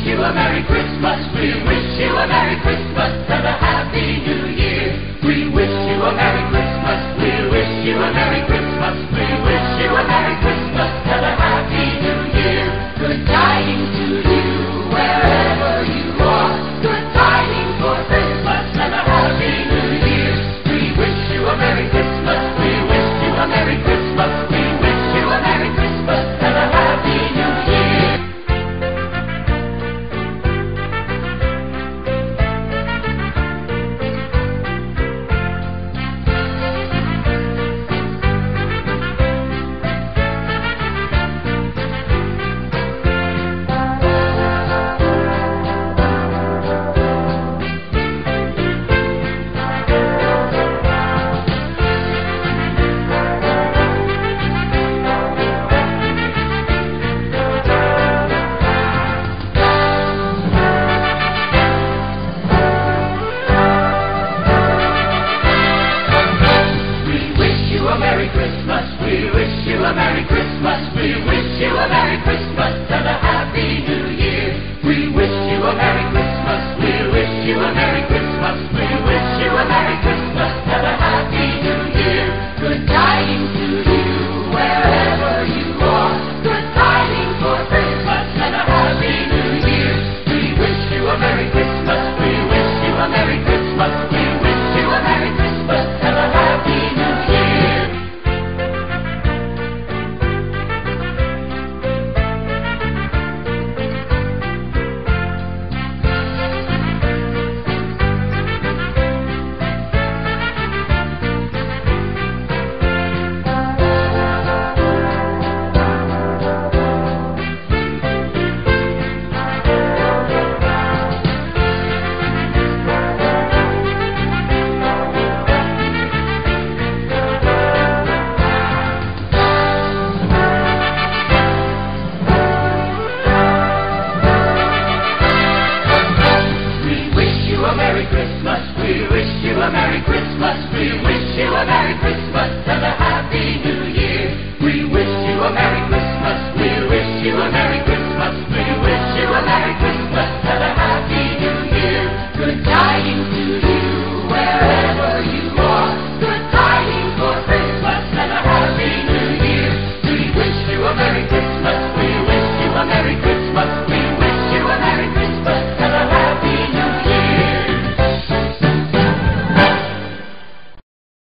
you a Merry Christmas. We wish you a Merry Christmas and a Happy New Year. We wish you a Merry Christmas. We wish you a Merry Christmas. We wish you a Merry Christmas and a Happy New Year. Good tidings to you wherever you are. Good tidings for Christmas and a Happy New Year. We wish you a Merry Christmas. We wish you a Merry Christmas. We wish you a Merry Christmas and a Happy New Year. Merry Christmas, we wish you a Merry Christmas, we wish you a Merry Christmas and a Happy New Year. We wish you a Merry Christmas, we wish you a Merry Christmas.